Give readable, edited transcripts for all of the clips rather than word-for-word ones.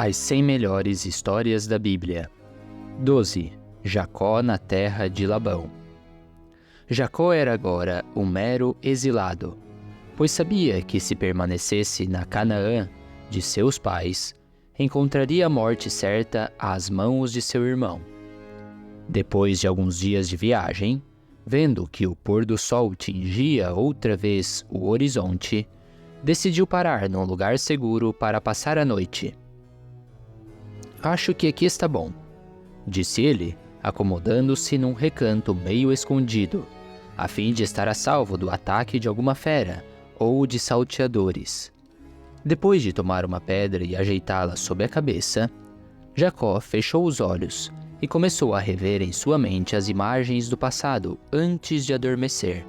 As 100 melhores histórias da Bíblia. 12. Jacó na terra de Labão. Jacó era agora um mero exilado, pois sabia que se permanecesse na Canaã de seus pais, encontraria a morte certa às mãos de seu irmão. Depois de alguns dias de viagem, vendo que o pôr do sol tingia outra vez o horizonte, decidiu parar num lugar seguro para passar a noite. "Acho que aqui está bom", disse ele, acomodando-se num recanto meio escondido, a fim de estar a salvo do ataque de alguma fera ou de salteadores. Depois de tomar uma pedra e ajeitá-la sob a cabeça, Jacó fechou os olhos e começou a rever em sua mente as imagens do passado antes de adormecer.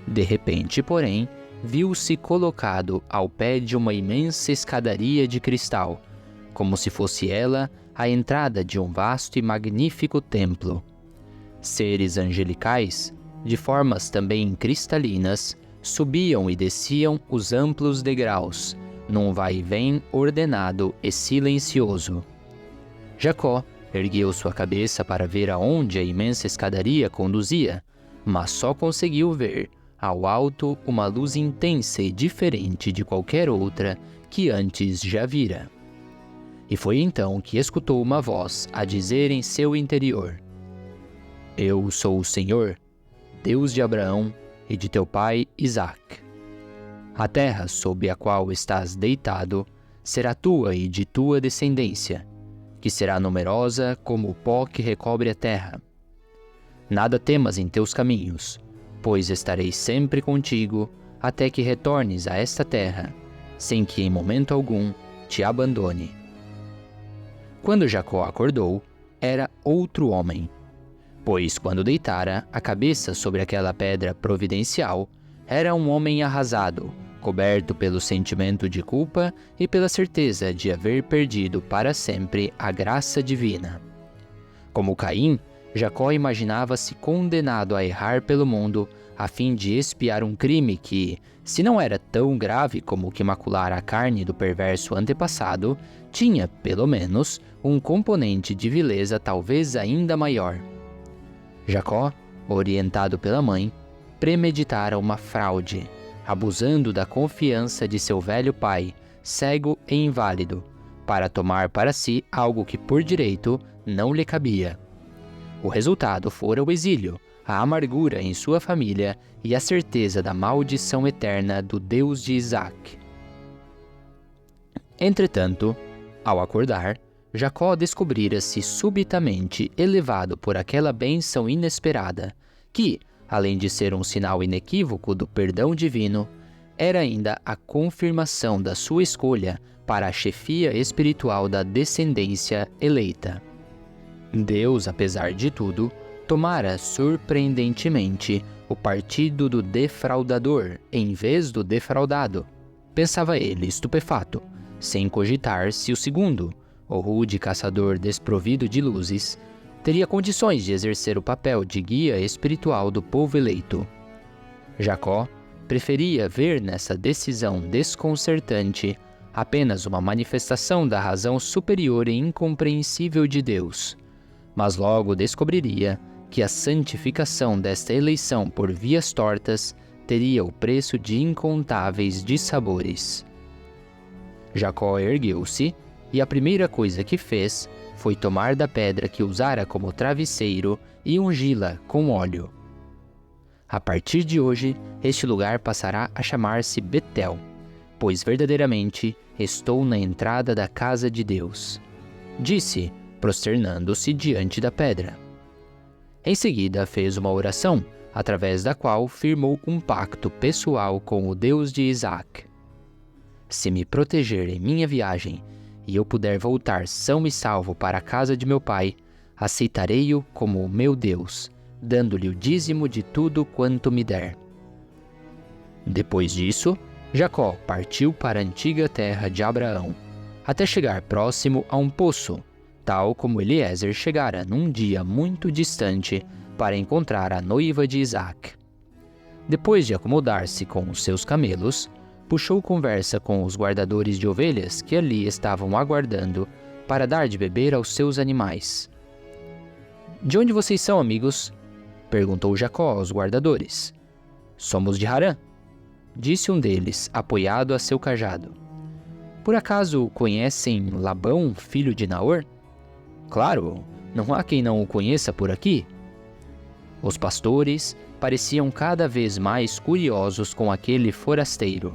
De repente, porém, viu-se colocado ao pé de uma imensa escadaria de cristal, como se fosse ela a entrada de um vasto e magnífico templo. Seres angelicais, de formas também cristalinas, subiam e desciam os amplos degraus, num vai-vém ordenado e silencioso. Jacó ergueu sua cabeça para ver aonde a imensa escadaria conduzia, mas só conseguiu ver, ao alto, uma luz intensa e diferente de qualquer outra que antes já vira. E foi então que escutou uma voz a dizer em seu interior: "Eu sou o Senhor, Deus de Abraão e de teu pai Isaque. A terra sob a qual estás deitado será tua e de tua descendência, que será numerosa como o pó que recobre a terra. Nada temas em teus caminhos, pois estarei sempre contigo até que retornes a esta terra, sem que em momento algum te abandone." Quando Jacó acordou, era outro homem, pois quando deitara a cabeça sobre aquela pedra providencial, era um homem arrasado, coberto pelo sentimento de culpa e pela certeza de haver perdido para sempre a graça divina. Como Caim, Jacó imaginava-se condenado a errar pelo mundo a fim de expiar um crime que, se não era tão grave como o que maculara a carne do perverso antepassado, tinha, pelo menos, um componente de vileza talvez ainda maior. Jacó, orientado pela mãe, premeditara uma fraude, abusando da confiança de seu velho pai, cego e inválido, para tomar para si algo que por direito não lhe cabia. O resultado fora o exílio, a amargura em sua família e a certeza da maldição eterna do Deus de Isaque. Entretanto, ao acordar, Jacó descobrira-se subitamente elevado por aquela bênção inesperada, que, além de ser um sinal inequívoco do perdão divino, era ainda a confirmação da sua escolha para a chefia espiritual da descendência eleita. Deus, apesar de tudo, tomara surpreendentemente o partido do defraudador em vez do defraudado. Pensava ele, estupefato, sem cogitar se o segundo, o rude caçador desprovido de luzes, teria condições de exercer o papel de guia espiritual do povo eleito. Jacó preferia ver nessa decisão desconcertante apenas uma manifestação da razão superior e incompreensível de Deus, mas logo descobriria que a santificação desta eleição por vias tortas teria o preço de incontáveis dissabores. Jacó ergueu-se e a primeira coisa que fez foi tomar da pedra que usara como travesseiro e ungi-la com óleo. A partir de hoje, este lugar passará a chamar-se Betel, pois verdadeiramente estou na entrada da casa de Deus, disse, prosternando-se diante da pedra. Em seguida fez uma oração, através da qual firmou um pacto pessoal com o Deus de Isaque. "Se me proteger em minha viagem e eu puder voltar são e salvo para a casa de meu pai, aceitarei-o como o meu Deus, dando-lhe o dízimo de tudo quanto me der." Depois disso, Jacó partiu para a antiga terra de Abraão, até chegar próximo a um poço, tal como Eliezer chegara num dia muito distante para encontrar a noiva de Isaque. Depois de acomodar-se com os seus camelos, puxou conversa com os guardadores de ovelhas que ali estavam aguardando para dar de beber aos seus animais. "De onde vocês são, amigos?" perguntou Jacó aos guardadores. "Somos de Harã", disse um deles, apoiado a seu cajado. "Por acaso conhecem Labão, filho de Naor?" "Claro, não há quem não o conheça por aqui." Os pastores pareciam cada vez mais curiosos com aquele forasteiro.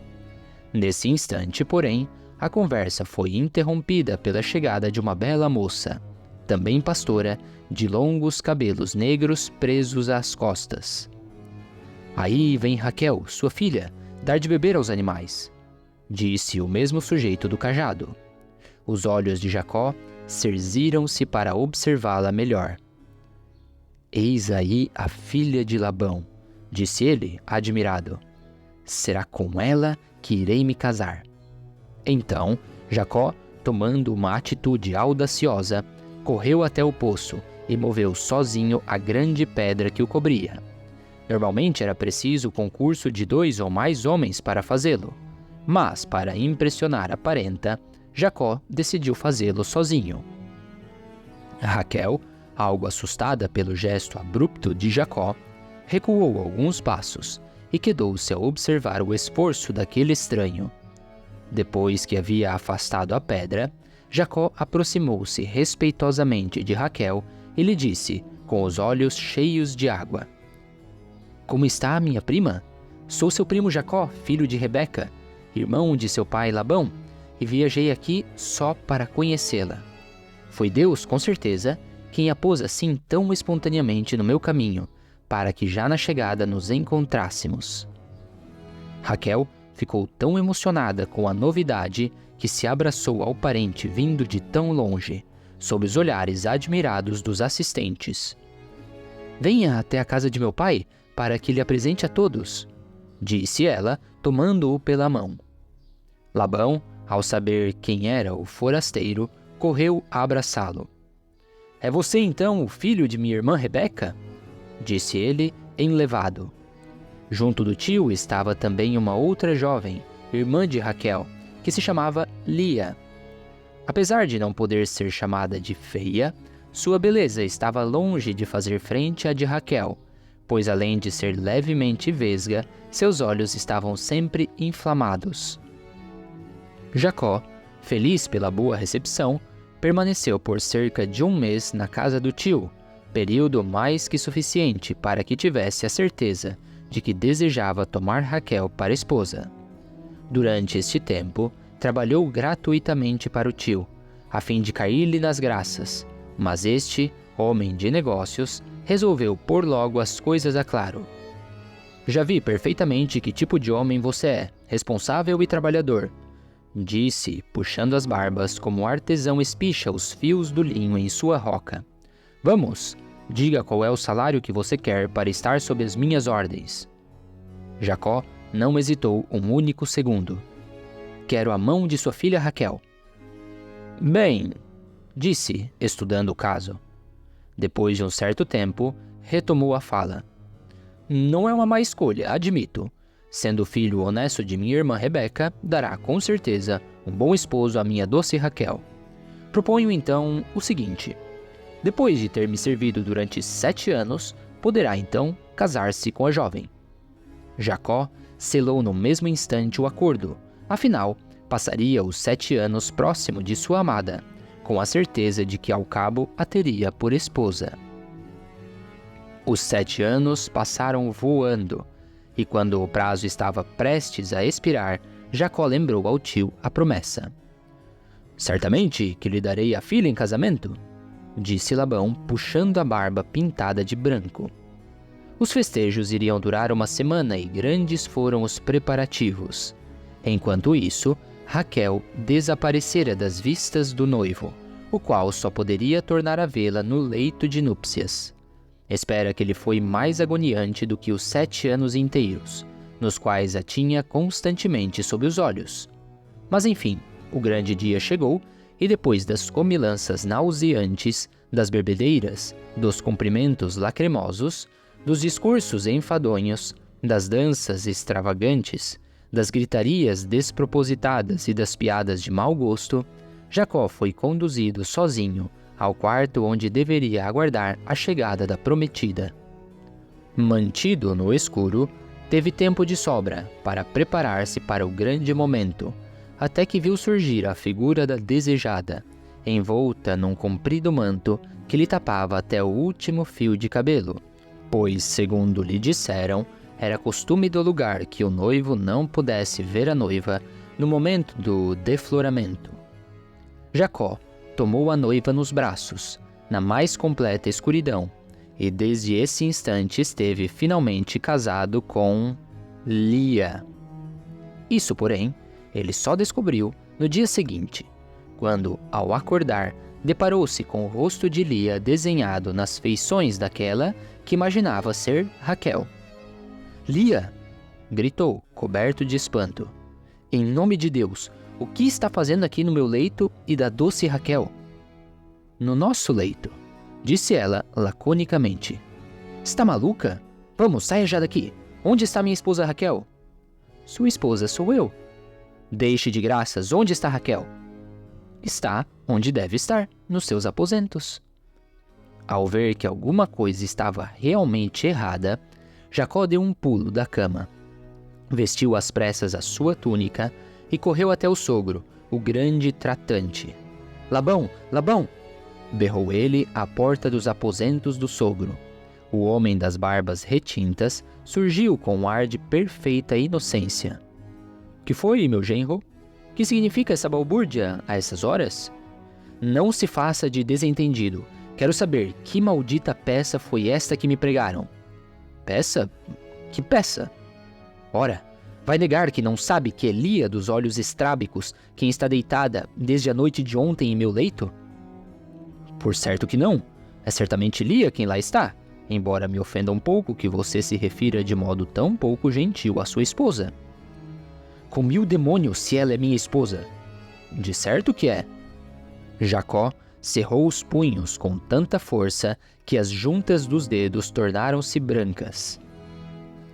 Nesse instante, porém, a conversa foi interrompida pela chegada de uma bela moça, também pastora, de longos cabelos negros presos às costas. "Aí vem Raquel, sua filha, dar de beber aos animais", disse o mesmo sujeito do cajado. Os olhos de Jacó cerziram-se para observá-la melhor. "Eis aí a filha de Labão", disse ele, admirado. "Será com ela que irei me casar." Então, Jacó, tomando uma atitude audaciosa, correu até o poço e moveu sozinho a grande pedra que o cobria. Normalmente era preciso o concurso de 2 ou mais homens para fazê-lo, mas, para impressionar a parenta, Jacó decidiu fazê-lo sozinho. Raquel, algo assustada pelo gesto abrupto de Jacó, recuou alguns passos e quedou-se a observar o esforço daquele estranho. Depois que havia afastado a pedra, Jacó aproximou-se respeitosamente de Raquel e lhe disse, com os olhos cheios de água: "Como está a minha prima? Sou seu primo Jacó, filho de Rebeca, irmão de seu pai Labão, e viajei aqui só para conhecê-la. Foi Deus, com certeza, quem a pôs assim tão espontaneamente no meu caminho, para que já na chegada nos encontrássemos." Raquel ficou tão emocionada com a novidade que se abraçou ao parente vindo de tão longe, sob os olhares admirados dos assistentes. "Venha até a casa de meu pai, para que lhe apresente a todos", disse ela, tomando-o pela mão. Labão, ao saber quem era o forasteiro, correu a abraçá-lo. "É você então o filho de minha irmã Rebeca?", disse ele, enlevado. Junto do tio estava também uma outra jovem, irmã de Raquel, que se chamava Lia. Apesar de não poder ser chamada de feia, sua beleza estava longe de fazer frente à de Raquel, pois além de ser levemente vesga, seus olhos estavam sempre inflamados. Jacó, feliz pela boa recepção, permaneceu por cerca de 1 mês na casa do tio, período mais que suficiente para que tivesse a certeza de que desejava tomar Raquel para esposa. Durante este tempo, trabalhou gratuitamente para o tio, a fim de cair-lhe nas graças, mas este, homem de negócios, resolveu pôr logo as coisas a claro. "Já vi perfeitamente que tipo de homem você é, responsável e trabalhador", disse, puxando as barbas como o artesão espicha os fios do linho em sua roca. "Vamos, diga qual é o salário que você quer para estar sob as minhas ordens." Jacó não hesitou um único segundo. "Quero a mão de sua filha Raquel." "Bem", disse, estudando o caso. Depois de um certo tempo, retomou a fala. "Não é uma má escolha, admito. Sendo filho honesto de minha irmã Rebeca, dará com certeza um bom esposo à minha doce Raquel. Proponho então o seguinte: depois de ter me servido durante 7 anos, poderá então casar-se com a jovem." Jacó selou no mesmo instante o acordo, afinal, passaria os 7 anos próximo de sua amada, com a certeza de que ao cabo a teria por esposa. Os 7 anos passaram voando, e quando o prazo estava prestes a expirar, Jacó lembrou ao tio a promessa. "Certamente que lhe darei a filha em casamento", disse Labão, puxando a barba pintada de branco. Os festejos iriam durar 1 semana e grandes foram os preparativos. Enquanto isso, Raquel desaparecera das vistas do noivo, o qual só poderia tornar a vê-la no leito de núpcias. Espera que ele foi mais agoniante do que os 7 anos inteiros, nos quais a tinha constantemente sob os olhos. Mas enfim, o grande dia chegou, e depois das comilanças nauseantes, das bebedeiras, dos cumprimentos lacrimosos, dos discursos enfadonhos, das danças extravagantes, das gritarias despropositadas e das piadas de mau gosto, Jacó foi conduzido sozinho ao quarto onde deveria aguardar a chegada da prometida. Mantido no escuro, teve tempo de sobra para preparar-se para o grande momento, até que viu surgir a figura da desejada, envolta num comprido manto que lhe tapava até o último fio de cabelo, pois, segundo lhe disseram, era costume do lugar que o noivo não pudesse ver a noiva no momento do defloramento. Jacó tomou a noiva nos braços, na mais completa escuridão, e desde esse instante esteve finalmente casado com Lia. Isso, porém, ele só descobriu no dia seguinte, quando, ao acordar, deparou-se com o rosto de Lia desenhado nas feições daquela que imaginava ser Raquel. "Lia!" gritou, coberto de espanto. "Em nome de Deus, o que está fazendo aqui no meu leito e da doce Raquel?" "No nosso leito", disse ela laconicamente. "Está maluca? Vamos, saia já daqui. Onde está minha esposa Raquel?" "Sua esposa sou eu." "Deixe de graças, onde está Raquel?" "Está onde deve estar, nos seus aposentos." Ao ver que alguma coisa estava realmente errada, Jacó deu um pulo da cama, vestiu às pressas a sua túnica e correu até o sogro, o grande tratante. "Labão, Labão!" berrou ele à porta dos aposentos do sogro. O homem das barbas retintas surgiu com um ar de perfeita inocência. "Que foi, meu genro? Que significa essa balbúrdia a essas horas?" "Não se faça de desentendido. Quero saber que maldita peça foi esta que me pregaram." "Peça? Que peça?" "Ora, vai negar que não sabe que é Lia dos olhos estrábicos quem está deitada desde a noite de ontem em meu leito?" "Por certo que não. É certamente Lia quem lá está, embora me ofenda um pouco que você se refira de modo tão pouco gentil à sua esposa." "Com 1000 demônios se ela é minha esposa." "De certo que é." Jacó cerrou os punhos com tanta força que as juntas dos dedos tornaram-se brancas.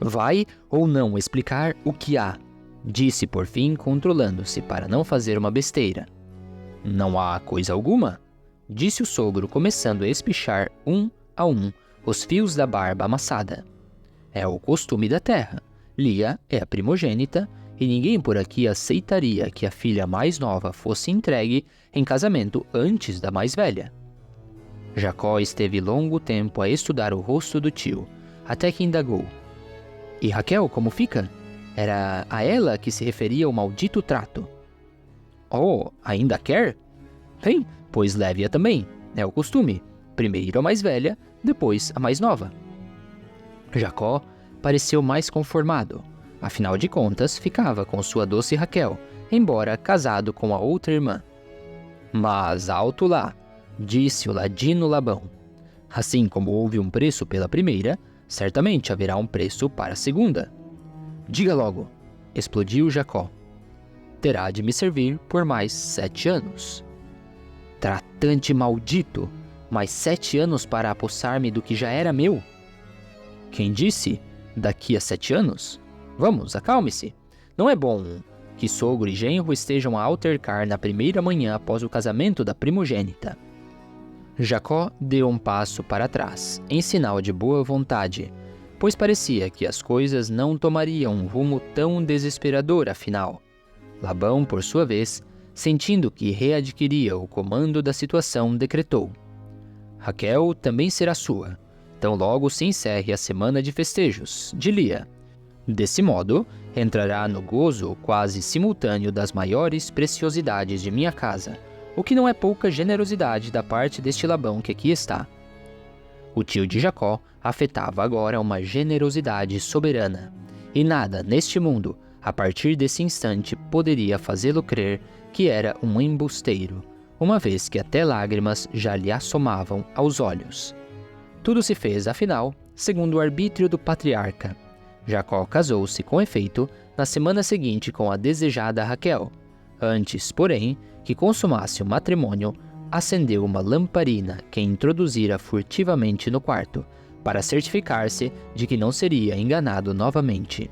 "Vai ou não explicar o que há?" disse por fim, controlando-se para não fazer uma besteira. "Não há coisa alguma," disse o sogro, começando a espichar um a um os fios da barba amassada. "É o costume da terra. Lia é a primogênita e ninguém por aqui aceitaria que a filha mais nova fosse entregue em casamento antes da mais velha." Jacó esteve longo tempo a estudar o rosto do tio, até que indagou: "E Raquel, como fica? Era a ela que se referia o maldito trato." "Oh, ainda quer? Bem, pois leve-a também. É o costume. Primeiro a mais velha, depois a mais nova." Jacó pareceu mais conformado. Afinal de contas, ficava com sua doce Raquel, embora casado com a outra irmã. "Mas alto lá", disse o ladino Labão. "Assim como houve um preço pela primeira, certamente haverá um preço para a segunda." "Diga logo", explodiu Jacó. "Terá de me servir por mais 7 anos." "Tratante maldito! Mais 7 anos para apossar-me do que já era meu?" "Quem disse? Daqui a 7 anos? Vamos, acalme-se. Não é bom que sogro e genro estejam a altercar na primeira manhã após o casamento da primogênita." Jacó deu um passo para trás, em sinal de boa vontade, pois parecia que as coisas não tomariam um rumo tão desesperador afinal. Labão, por sua vez, sentindo que readquiria o comando da situação, decretou: "Raquel também será sua, tão logo se encerre a semana de festejos de Lia. Desse modo, entrará no gozo quase simultâneo das maiores preciosidades de minha casa, o que não é pouca generosidade da parte deste Labão que aqui está." O tio de Jacó afetava agora uma generosidade soberana, e nada neste mundo, a partir desse instante, poderia fazê-lo crer que era um embusteiro, uma vez que até lágrimas já lhe assomavam aos olhos. Tudo se fez, afinal, segundo o arbítrio do patriarca. Jacó casou-se, com efeito, na semana seguinte com a desejada Raquel. Antes, porém, que consumasse o matrimônio, acendeu uma lamparina que introduzira furtivamente no quarto, para certificar-se de que não seria enganado novamente.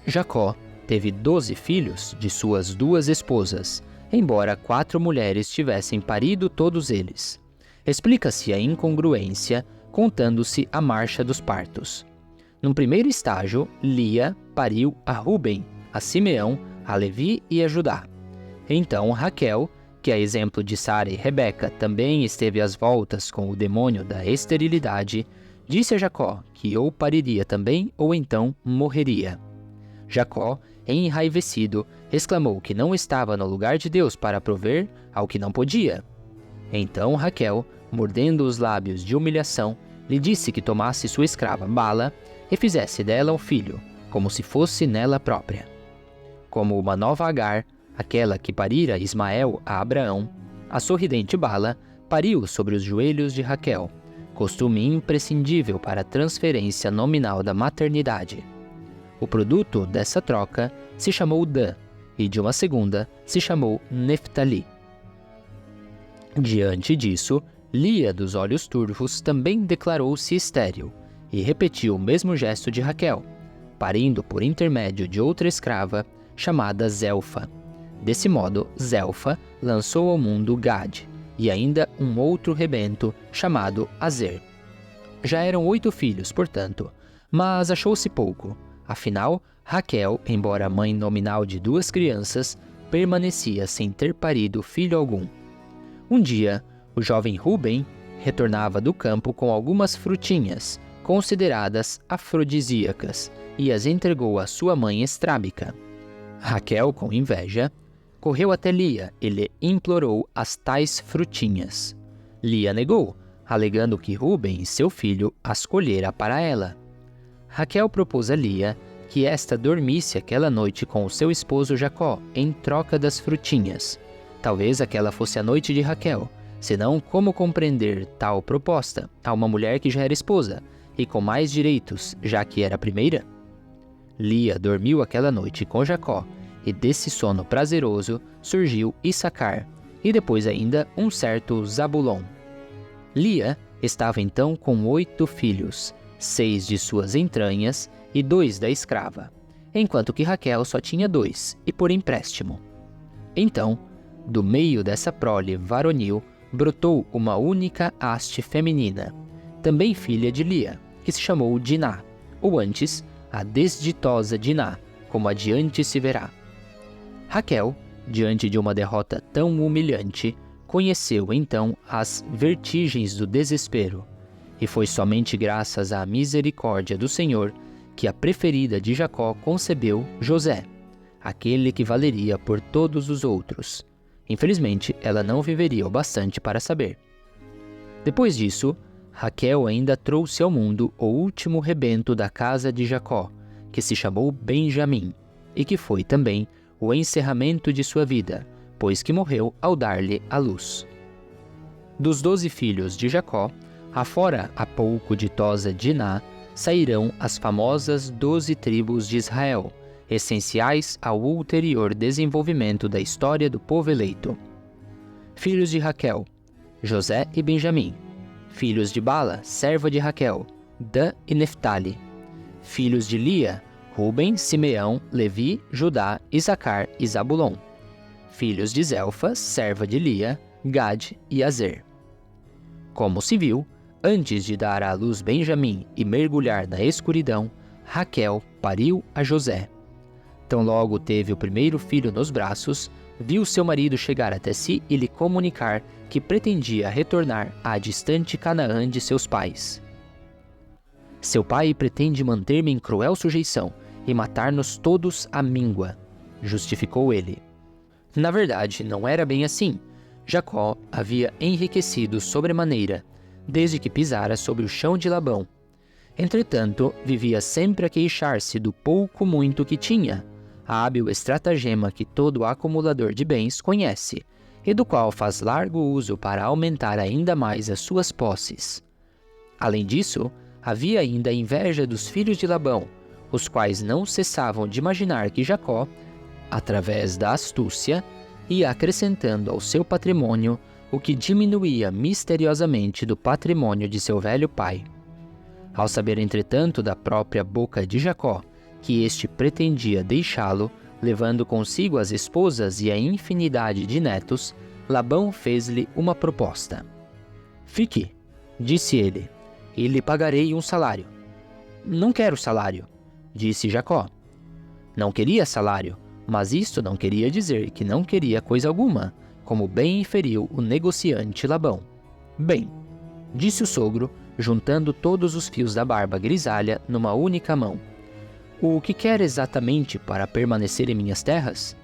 Jacó teve 12 filhos de suas 2 esposas, embora 4 mulheres tivessem parido todos eles. Explica-se a incongruência contando-se a marcha dos partos. Num primeiro estágio, Lia pariu a Ruben, a Simeão, a Levi e a Judá. Então Raquel, que a exemplo de Sara e Rebeca também esteve às voltas com o demônio da esterilidade, disse a Jacó que ou pariria também ou então morreria. Jacó, enraivecido, exclamou que não estava no lugar de Deus para prover ao que não podia. Então Raquel, mordendo os lábios de humilhação, lhe disse que tomasse sua escrava Bala e fizesse dela um filho, como se fosse nela própria. Como uma nova Agar, aquela que parira Ismael a Abraão, a sorridente Bala pariu sobre os joelhos de Raquel, costume imprescindível para a transferência nominal da maternidade. O produto dessa troca se chamou Dan, e de uma segunda se chamou Neftali. Diante disso, Lia dos olhos turvos também declarou-se estéril, e repetiu o mesmo gesto de Raquel, parindo por intermédio de outra escrava, chamada Zelfa. Desse modo, Zelfa lançou ao mundo Gad, e ainda um outro rebento, chamado Azer. Já eram 8 filhos, portanto, mas achou-se pouco. Afinal, Raquel, embora mãe nominal de 2 crianças, permanecia sem ter parido filho algum. Um dia, o jovem Ruben retornava do campo com algumas frutinhas, consideradas afrodisíacas, e as entregou à sua mãe estrábica. Raquel, com inveja, correu até Lia e lhe implorou as tais frutinhas. Lia negou, alegando que Ruben, seu filho, as colhera para ela. Raquel propôs a Lia que esta dormisse aquela noite com o seu esposo Jacó, em troca das frutinhas. Talvez aquela fosse a noite de Raquel, senão como compreender tal proposta a uma mulher que já era esposa, e com mais direitos, já que era a primeira? Lia dormiu aquela noite com Jacó, e desse sono prazeroso surgiu Issacar, e depois ainda um certo Zabulon. Lia estava então com 8 filhos, 6 de suas entranhas e 2 da escrava, enquanto que Raquel só tinha 2, e por empréstimo. Então, do meio dessa prole varonil, brotou uma única haste feminina, também filha de Lia, que se chamou Diná, ou antes, a desditosa Diná, como adiante se verá. Raquel, diante de uma derrota tão humilhante, conheceu então as vertigens do desespero, e foi somente graças à misericórdia do Senhor que a preferida de Jacó concebeu José, aquele que valeria por todos os outros. Infelizmente, ela não viveria o bastante para saber. Depois disso, Raquel ainda trouxe ao mundo o último rebento da casa de Jacó, que se chamou Benjamim, e que foi também o encerramento de sua vida, pois que morreu ao dar-lhe a luz. Dos 12 filhos de Jacó, afora a pouco ditosa Diná, sairão as famosas 12 tribos de Israel, essenciais ao ulterior desenvolvimento da história do povo eleito. Filhos de Raquel, José e Benjamim. Filhos de Bala, serva de Raquel, Dan e Neftali. Filhos de Lia, Ruben, Simeão, Levi, Judá, Issacar e Zabulon. Filhos de Zelfa, serva de Lia, Gad e Azer. Como se viu, antes de dar à luz Benjamim e mergulhar na escuridão, Raquel pariu a José. Tão logo teve o primeiro filho nos braços, viu seu marido chegar até si e lhe comunicar que pretendia retornar à distante Canaã de seus pais. Seu pai pretende manter-me em cruel sujeição e matar-nos todos à míngua, justificou ele. Na verdade, não era bem assim. Jacó havia enriquecido sobremaneira, desde que pisara sobre o chão de Labão. Entretanto, vivia sempre a queixar-se do pouco muito que tinha, a hábil estratagema que todo acumulador de bens conhece, e do qual faz largo uso para aumentar ainda mais as suas posses. Além disso, havia ainda a inveja dos filhos de Labão, os quais não cessavam de imaginar que Jacó, através da astúcia, ia acrescentando ao seu patrimônio o que diminuía misteriosamente do patrimônio de seu velho pai. Ao saber, entretanto, da própria boca de Jacó, que este pretendia deixá-lo, levando consigo as esposas e a infinidade de netos, Labão fez-lhe uma proposta. Fique, disse ele, e lhe pagarei um salário. Não quero salário, disse Jacó. Não queria salário, mas isto não queria dizer que não queria coisa alguma, como bem inferiu o negociante Labão. Bem, disse o sogro, juntando todos os fios da barba grisalha numa única mão. O que quer exatamente para permanecer em minhas terras?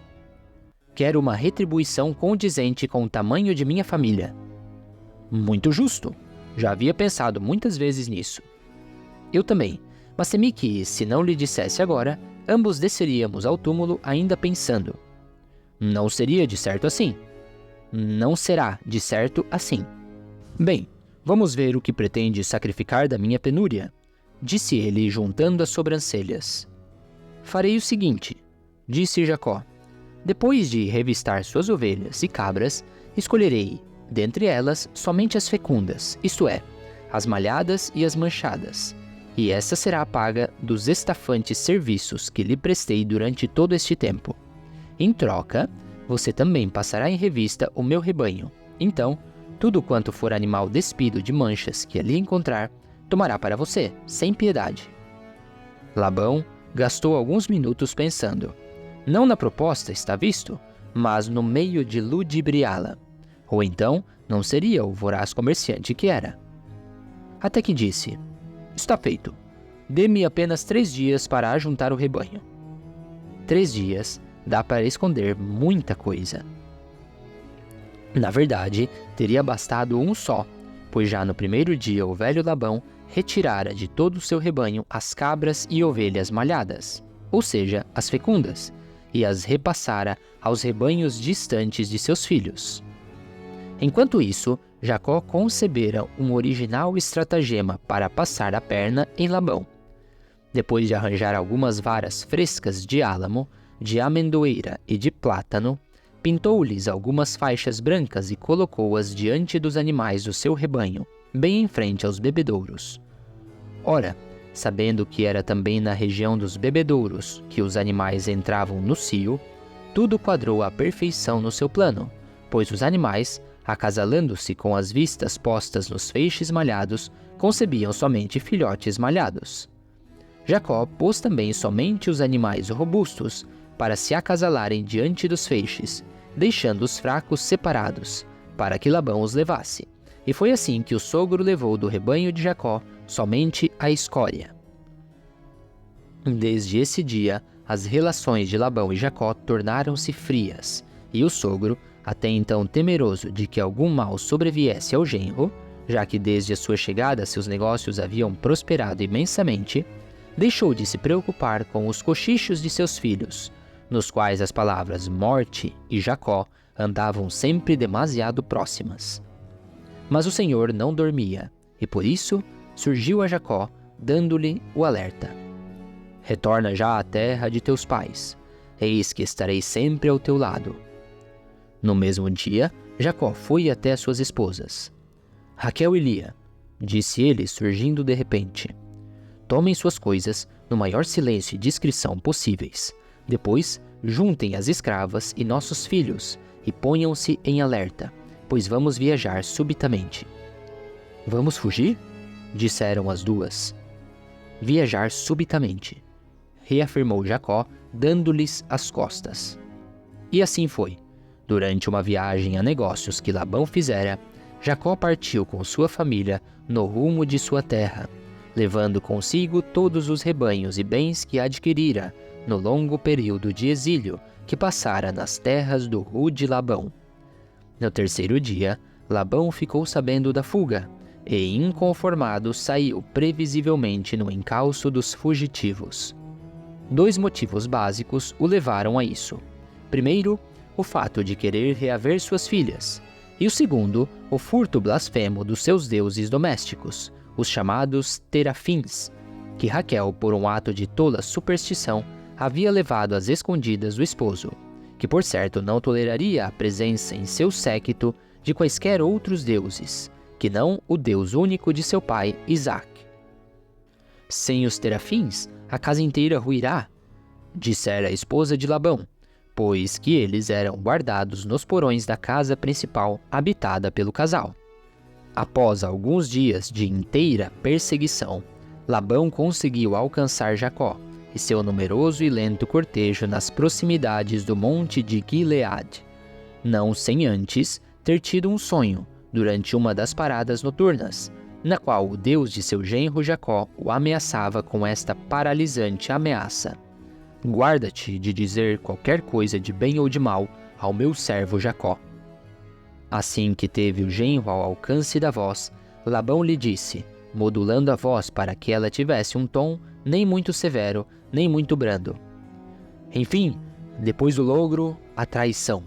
Quero uma retribuição condizente com o tamanho de minha família. Muito justo. Já havia pensado muitas vezes nisso. Eu também, mas temi que, se não lhe dissesse agora, ambos desceríamos ao túmulo ainda pensando. Não seria de certo assim. Não será de certo assim. Bem, vamos ver o que pretende sacrificar da minha penúria, disse ele, juntando as sobrancelhas. Farei o seguinte, disse Jacó. Depois de revistar suas ovelhas e cabras, escolherei, dentre elas, somente as fecundas, isto é, as malhadas e as manchadas, e essa será a paga dos estafantes serviços que lhe prestei durante todo este tempo. Em troca, você também passará em revista o meu rebanho. Então, tudo quanto for animal despido de manchas que ali encontrar, tomará para você, sem piedade. Labão gastou alguns minutos pensando, não na proposta, está visto, mas no meio de ludibriá-la. Ou então, não seria o voraz comerciante que era. Até que disse, está feito. Dê-me apenas 3 dias para ajuntar o rebanho. 3 dias dá para esconder muita coisa. Na verdade, teria bastado um só, pois já no primeiro dia o velho Labão retirara de todo o seu rebanho as cabras e ovelhas malhadas, ou seja, as fecundas, e as repassara aos rebanhos distantes de seus filhos. Enquanto isso, Jacó concebera um original estratagema para passar a perna em Labão. Depois de arranjar algumas varas frescas de álamo, de amendoeira e de plátano, pintou-lhes algumas faixas brancas e colocou-as diante dos animais do seu rebanho, bem em frente aos bebedouros. Ora, sabendo que era também na região dos bebedouros que os animais entravam no cio, tudo quadrou à perfeição no seu plano, pois os animais, acasalando-se com as vistas postas nos feixes malhados, concebiam somente filhotes malhados. Jacó pôs também somente os animais robustos para se acasalarem diante dos feixes, deixando os fracos separados, para que Labão os levasse. E foi assim que o sogro levou do rebanho de Jacó somente a escória. Desde esse dia, as relações de Labão e Jacó tornaram-se frias, e o sogro, até então temeroso de que algum mal sobreviesse ao genro, já que desde a sua chegada seus negócios haviam prosperado imensamente, deixou de se preocupar com os cochichos de seus filhos, nos quais as palavras morte e Jacó andavam sempre demasiado próximas. Mas o Senhor não dormia, e por isso surgiu a Jacó, dando-lhe o alerta. Retorna já à terra de teus pais, eis que estarei sempre ao teu lado. No mesmo dia, Jacó foi até suas esposas. Raquel e Lia, disse ele, surgindo de repente. Tomem suas coisas no maior silêncio e discrição possíveis. Depois, juntem as escravas e nossos filhos e ponham-se em alerta, pois vamos viajar subitamente. Vamos fugir? Disseram as duas. Viajar subitamente, reafirmou Jacó, dando-lhes as costas. E assim foi. Durante uma viagem a negócios que Labão fizera, Jacó partiu com sua família no rumo de sua terra, levando consigo todos os rebanhos e bens que adquirira no longo período de exílio que passara nas terras do rude Labão. No terceiro dia, Labão ficou sabendo da fuga, e inconformado saiu previsivelmente no encalço dos fugitivos. 2 motivos básicos o levaram a isso. Primeiro, o fato de querer reaver suas filhas, e o segundo, o furto blasfemo dos seus deuses domésticos, os chamados terafins, que Raquel, por um ato de tola superstição, havia levado às escondidas do esposo, que por certo não toleraria a presença em seu séquito de quaisquer outros deuses, que não o Deus único de seu pai, Isaque. Sem os terafins, a casa inteira ruirá. dissera a esposa de Labão, pois que eles eram guardados nos porões da casa principal habitada pelo casal. Após alguns dias de inteira perseguição, Labão conseguiu alcançar Jacó e seu numeroso e lento cortejo nas proximidades do monte de Gileade, não sem antes ter tido um sonho durante uma das paradas noturnas, na qual o Deus de seu genro Jacó o ameaçava com esta paralisante ameaça: guarda-te de dizer qualquer coisa de bem ou de mal ao meu servo Jacó. Assim que teve o genro ao alcance da voz, Labão lhe disse, modulando a voz para que ela tivesse um tom nem muito severo, nem muito brando: enfim, depois do logro, a traição.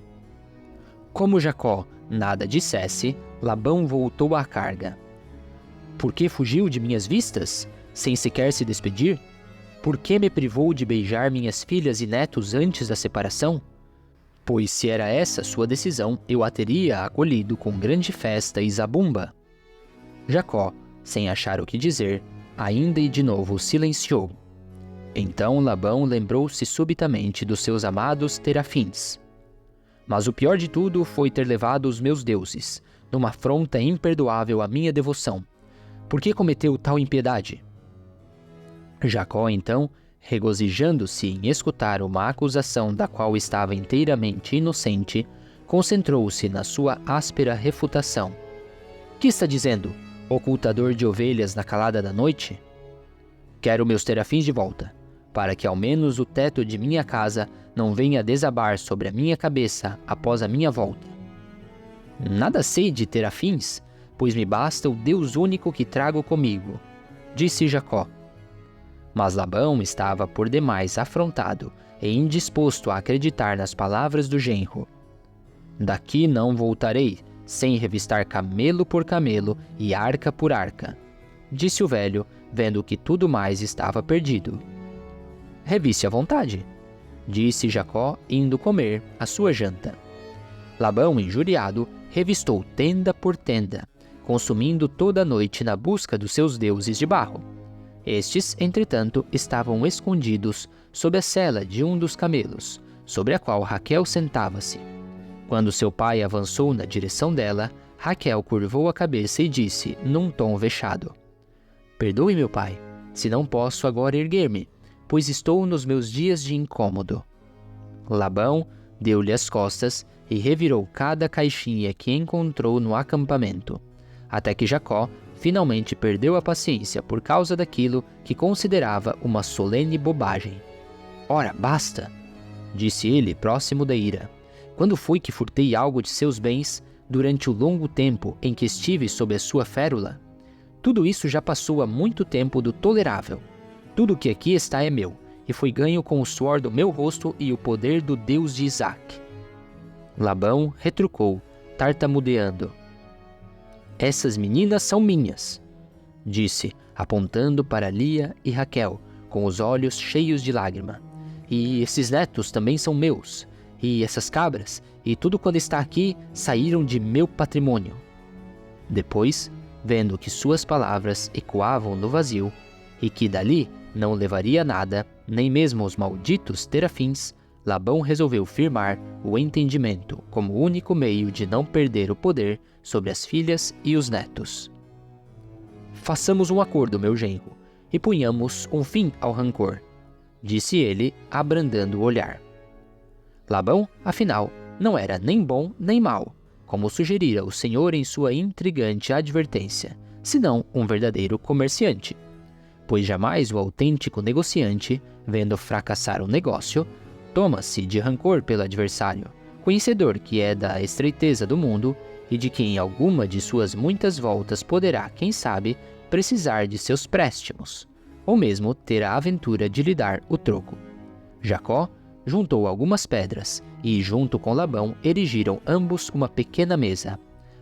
Como Jacó nada dissesse, Labão voltou à carga. Por que fugiu de minhas vistas, sem sequer se despedir? Por que me privou de beijar minhas filhas e netos antes da separação? Pois se era essa sua decisão, eu a teria acolhido com grande festa e zabumba. Jacó, sem achar o que dizer, ainda e de novo silenciou. Então Labão lembrou-se subitamente dos seus amados terafins. Mas o pior de tudo foi ter levado os meus deuses, numa afronta imperdoável à minha devoção. Por que cometeu tal impiedade? Jacó, então, regozijando-se em escutar uma acusação da qual estava inteiramente inocente, concentrou-se na sua áspera refutação. Que está dizendo, ocultador de ovelhas na calada da noite? Quero meus terafins de volta, para que ao menos o teto de minha casa não venha desabar sobre a minha cabeça após a minha volta. Nada sei de terafins, pois me basta o Deus único que trago comigo, disse Jacó. Mas Labão estava por demais afrontado e indisposto a acreditar nas palavras do genro. Daqui não voltarei, sem revistar camelo por camelo e arca por arca, disse o velho, vendo que tudo mais estava perdido. Reviste à vontade, disse Jacó, indo comer a sua janta. Labão, injuriado, revistou tenda por tenda, consumindo toda a noite na busca dos seus deuses de barro. Estes, entretanto, estavam escondidos sob a sela de um dos camelos, sobre a qual Raquel sentava-se. Quando seu pai avançou na direção dela, Raquel curvou a cabeça e disse, num tom vexado: Perdoe, meu pai, se não posso agora erguer-me, pois estou nos meus dias de incômodo. Labão deu-lhe as costas e revirou cada caixinha que encontrou no acampamento, até que Jacó finalmente perdeu a paciência por causa daquilo que considerava uma solene bobagem. Ora, basta, disse ele, próximo da ira. Quando foi que furtei algo de seus bens durante o longo tempo em que estive sob a sua férula? Tudo isso já passou há muito tempo do tolerável. Tudo que aqui está é meu, e foi ganho com o suor do meu rosto e o poder do Deus de Isaque. Labão retrucou, tartamudeando: Essas meninas são minhas, disse, apontando para Lia e Raquel, com os olhos cheios de lágrima. E esses netos também são meus, e essas cabras, e tudo quanto está aqui, saíram de meu patrimônio. Depois, vendo que suas palavras ecoavam no vazio, e que dali não levaria nada, nem mesmo os malditos terafins, Labão resolveu firmar o entendimento como único meio de não perder o poder sobre as filhas e os netos. Façamos um acordo, meu genro, e ponhamos um fim ao rancor, disse ele, abrandando o olhar. Labão, afinal, não era nem bom nem mau, como sugerira o senhor em sua intrigante advertência, senão um verdadeiro comerciante. Pois jamais o autêntico negociante, vendo fracassar um negócio, toma-se de rancor pelo adversário, conhecedor que é da estreiteza do mundo e de que em alguma de suas muitas voltas poderá, quem sabe, precisar de seus préstimos, ou mesmo ter a aventura de lhe dar o troco. Jacó juntou algumas pedras e, junto com Labão, erigiram ambos uma pequena mesa.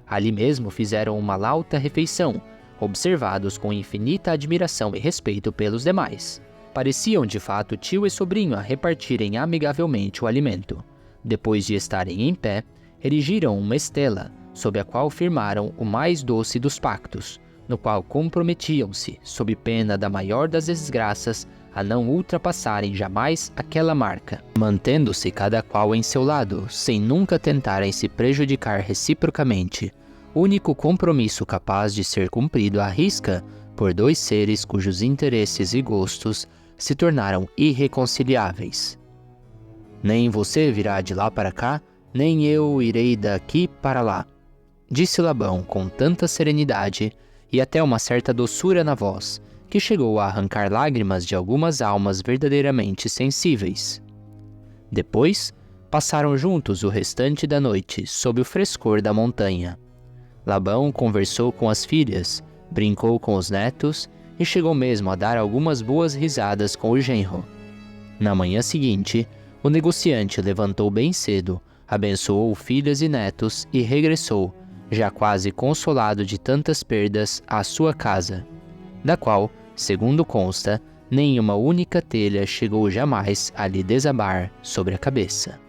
Ali mesmo fizeram uma lauta refeição, observados com infinita admiração e respeito pelos demais. Pareciam de fato tio e sobrinho a repartirem amigavelmente o alimento. Depois de estarem em pé, erigiram uma estela, sob a qual firmaram o mais doce dos pactos, no qual comprometiam-se, sob pena da maior das desgraças, a não ultrapassarem jamais aquela marca, mantendo-se cada qual em seu lado, sem nunca tentarem se prejudicar reciprocamente, único compromisso capaz de ser cumprido à risca por dois seres cujos interesses e gostos se tornaram irreconciliáveis. Nem você virá de lá para cá, nem eu irei daqui para lá, disse Labão com tanta serenidade e até uma certa doçura na voz, que chegou a arrancar lágrimas de algumas almas verdadeiramente sensíveis. Depois, passaram juntos o restante da noite, sob o frescor da montanha. Labão conversou com as filhas, brincou com os netos e chegou mesmo a dar algumas boas risadas com o genro. Na manhã seguinte, o negociante levantou bem cedo, abençoou filhas e netos e regressou, já quase consolado de tantas perdas, à sua casa, da qual, segundo consta, nenhuma única telha chegou jamais a lhe desabar sobre a cabeça.